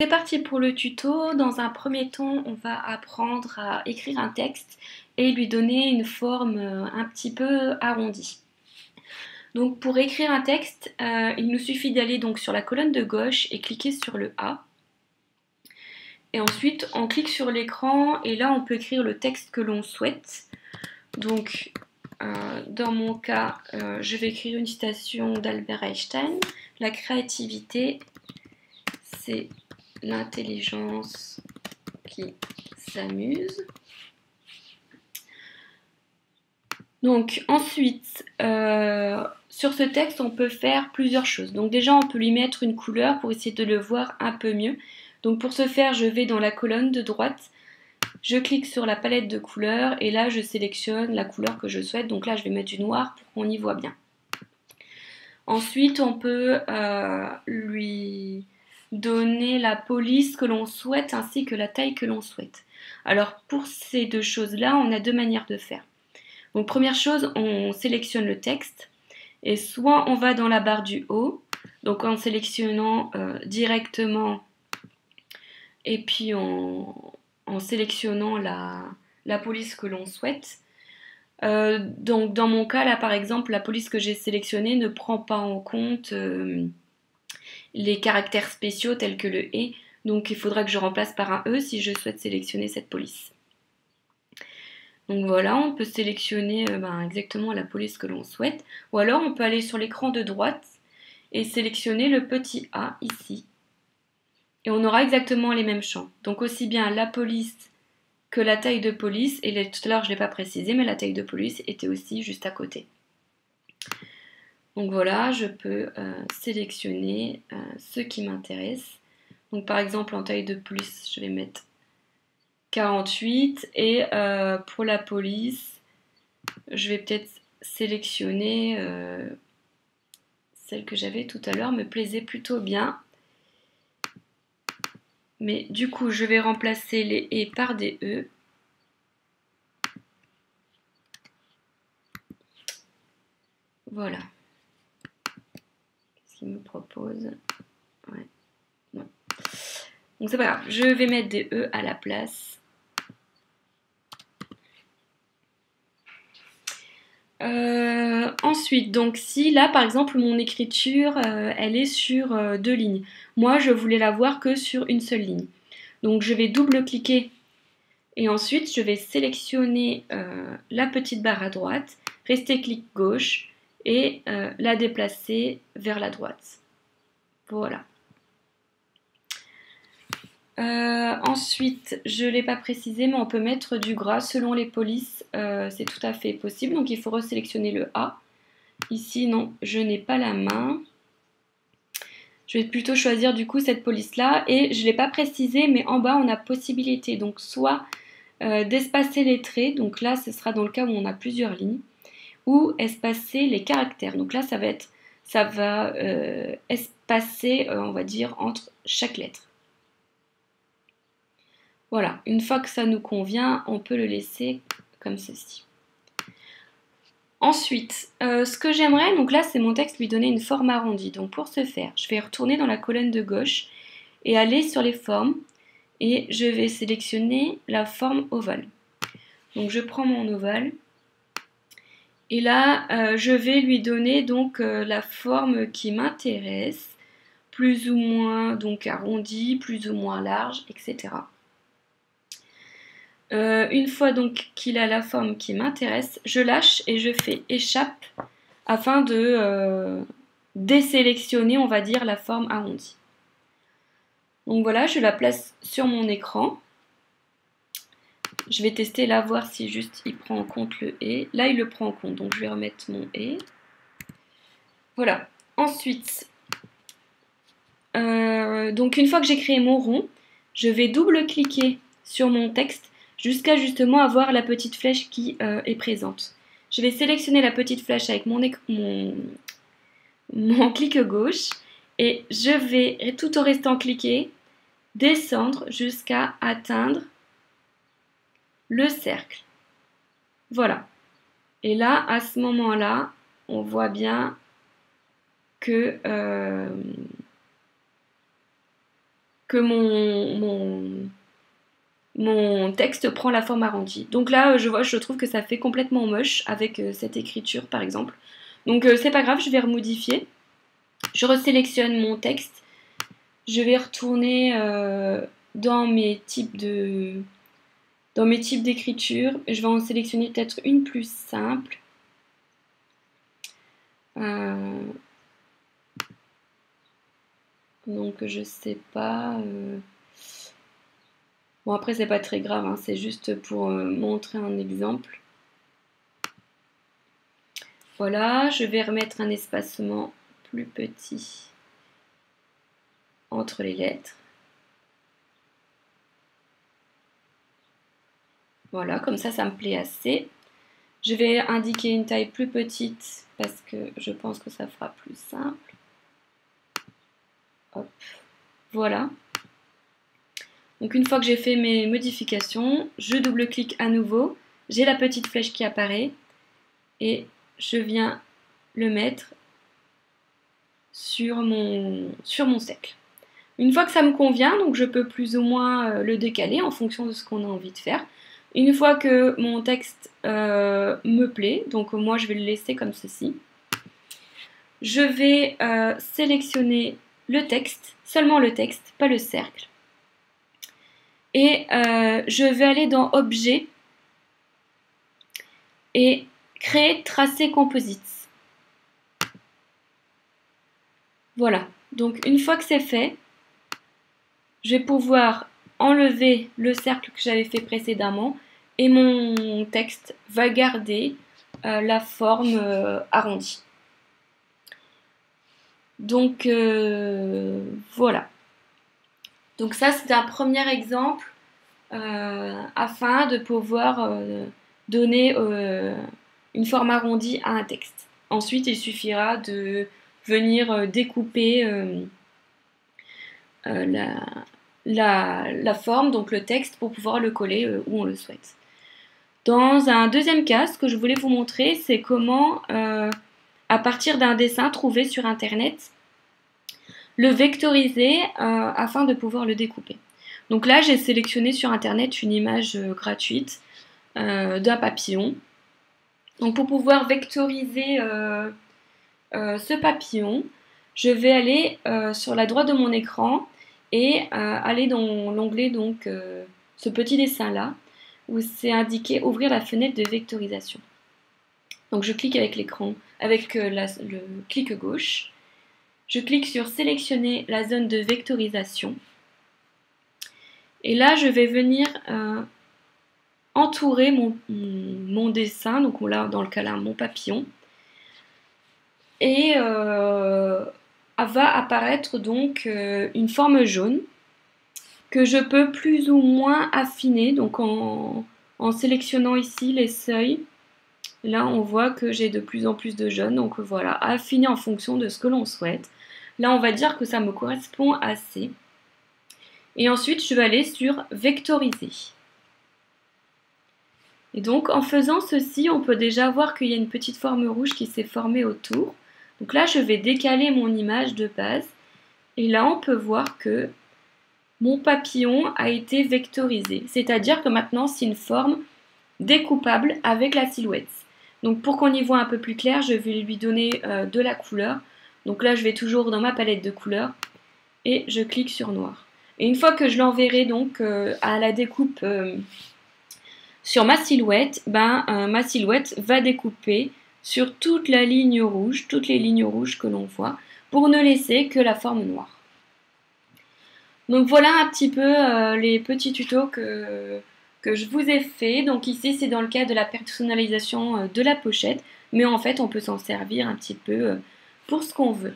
c'est parti pour le tuto. Dans un premier temps, on va apprendre à écrire un texte et lui donner une forme un petit peu arrondie. Donc pour écrire un texte, il nous suffit d'aller donc sur la colonne de gauche et cliquer sur le A. Et ensuite, on clique sur l'écran et là, on peut écrire le texte que l'on souhaite. Donc, dans mon cas, je vais écrire une citation d'Albert Einstein. La créativité, c'est l'intelligence qui s'amuse. Donc ensuite, sur ce texte, on peut faire plusieurs choses. Donc déjà, on peut lui mettre une couleur pour essayer de le voir un peu mieux. Donc pour ce faire, je vais dans la colonne de droite, je clique sur la palette de couleurs et là, je sélectionne la couleur que je souhaite. Donc là, je vais mettre du noir pour qu'on y voit bien. Ensuite, on peut lui donner la police que l'on souhaite ainsi que la taille que l'on souhaite. Alors pour ces deux choses-là, on a deux manières de faire. Donc première chose, on sélectionne le texte et soit on va dans la barre du haut, donc en sélectionnant directement et puis en sélectionnant la police que l'on souhaite. Donc dans mon cas là par exemple, la police que j'ai sélectionnée ne prend pas en compte les caractères spéciaux tels que le et, donc il faudra que je remplace par un e si je souhaite sélectionner cette police. Donc voilà, on peut sélectionner exactement la police que l'on souhaite. Ou alors on peut aller sur l'écran de droite et sélectionner le petit a ici. Et on aura exactement les mêmes champs. Donc aussi bien la police que la taille de police. Et tout à l'heure je ne l'ai pas précisé, mais la taille de police était aussi juste à côté. Donc voilà, je peux sélectionner ce qui m'intéresse. Donc par exemple en taille de police, je vais mettre 48. Et pour la police, je vais peut-être sélectionner celle que j'avais tout à l'heure, me plaisait plutôt bien. Mais du coup, je vais remplacer les et par des e. Voilà. Qu'est-ce qu'il me propose? Ouais. Ouais. Donc c'est pas grave, je vais mettre des e à la place. Ensuite, donc si là par exemple mon écriture elle est sur deux lignes, moi je voulais la voir que sur une seule ligne. Donc je vais double-cliquer et ensuite je vais sélectionner la petite barre à droite, rester clic gauche et la déplacer vers la droite. Voilà. Ensuite, je ne l'ai pas précisé, mais on peut mettre du gras selon les polices, c'est tout à fait possible. Donc il faut resélectionner le A. Ici, non, je n'ai pas la main. Je vais plutôt choisir du coup cette police-là. Et je ne l'ai pas précisé, mais en bas, on a possibilité. Donc soit d'espacer les traits, donc là, ce sera dans le cas où on a plusieurs lignes, ou espacer les caractères. Donc là, ça va espacer, on va dire, entre chaque lettre. Voilà, une fois que ça nous convient, on peut le laisser comme ceci. Ensuite, ce que j'aimerais, donc là c'est mon texte, lui donner une forme arrondie. Donc pour ce faire, je vais retourner dans la colonne de gauche et aller sur les formes et je vais sélectionner la forme ovale. Donc je prends mon ovale et là je vais lui donner donc la forme qui m'intéresse, plus ou moins donc arrondie, plus ou moins large, etc. Une fois donc qu'il a la forme qui m'intéresse, je lâche et je fais échappe afin de désélectionner, on va dire, la forme arrondie. Donc voilà, je la place sur mon écran. Je vais tester là, voir si juste il prend en compte le et. Là, il le prend en compte, donc je vais remettre mon et. Voilà. Ensuite, donc une fois que j'ai créé mon rond, je vais double-cliquer sur mon texte jusqu'à justement avoir la petite flèche qui est présente. Je vais sélectionner la petite flèche avec mon clic gauche et je vais, tout en restant cliqué, descendre jusqu'à atteindre le cercle. Voilà. Et là, à ce moment-là, on voit bien que que mon texte prend la forme arrondie. Donc là, je trouve que ça fait complètement moche avec cette écriture par exemple. Donc c'est pas grave, je vais remodifier. Je resélectionne mon texte. Je vais retourner dans mes types d'écriture. Je vais en sélectionner peut-être une plus simple. Donc je sais pas. Bon après c'est pas très grave, hein, c'est juste pour montrer un exemple. Voilà, je vais remettre un espacement plus petit entre les lettres. Voilà, comme ça me plaît assez. Je vais indiquer une taille plus petite parce que je pense que ça fera plus simple. Hop, voilà. Donc une fois que j'ai fait mes modifications, je double-clique à nouveau. J'ai la petite flèche qui apparaît et je viens le mettre sur mon cercle. Une fois que ça me convient, donc je peux plus ou moins le décaler en fonction de ce qu'on a envie de faire. Une fois que mon texte me plaît, donc moi je vais le laisser comme ceci, je vais sélectionner le texte, seulement le texte, pas le cercle. Et je vais aller dans Objet et créer Tracé Composites. Voilà, donc une fois que c'est fait, je vais pouvoir enlever le cercle que j'avais fait précédemment et mon texte va garder la forme arrondie. Donc voilà. Donc ça c'est un premier exemple afin de pouvoir donner une forme arrondie à un texte. Ensuite il suffira de venir découper la forme, donc le texte, pour pouvoir le coller où on le souhaite. Dans un deuxième cas, ce que je voulais vous montrer, c'est comment, à partir d'un dessin trouvé sur Internet, le vectoriser afin de pouvoir le découper. Donc là, j'ai sélectionné sur Internet une image gratuite d'un papillon. Donc pour pouvoir vectoriser ce papillon, je vais aller sur la droite de mon écran et aller dans l'onglet donc ce petit dessin là où c'est indiqué ouvrir la fenêtre de vectorisation. Donc je clique avec l'écran, avec le clic gauche. Je clique sur sélectionner la zone de vectorisation. Et là je vais venir entourer mon dessin, donc là dans le cas là mon papillon. Et va apparaître donc une forme jaune que je peux plus ou moins affiner, donc en sélectionnant ici les seuils. Là on voit que j'ai de plus en plus de jaune, donc voilà, affiner en fonction de ce que l'on souhaite. Là on va dire que ça me correspond assez. Et ensuite je vais aller sur vectoriser. Et donc en faisant ceci, on peut déjà voir qu'il y a une petite forme rouge qui s'est formée autour. Donc là je vais décaler mon image de base. Et là on peut voir que mon papillon a été vectorisé. C'est-à-dire que maintenant c'est une forme découpable avec la silhouette. Donc pour qu'on y voit un peu plus clair, je vais lui donner de la couleur. Donc là je vais toujours dans ma palette de couleurs et je clique sur noir. Et une fois que je l'enverrai donc à la découpe sur ma silhouette, ma silhouette va découper sur toute la ligne rouge, toutes les lignes rouges que l'on voit, pour ne laisser que la forme noire. Donc voilà un petit peu les petits tutos que je vous ai fait. Donc ici c'est dans le cas de la personnalisation de la pochette, mais en fait on peut s'en servir un petit peu pour ce qu'on veut.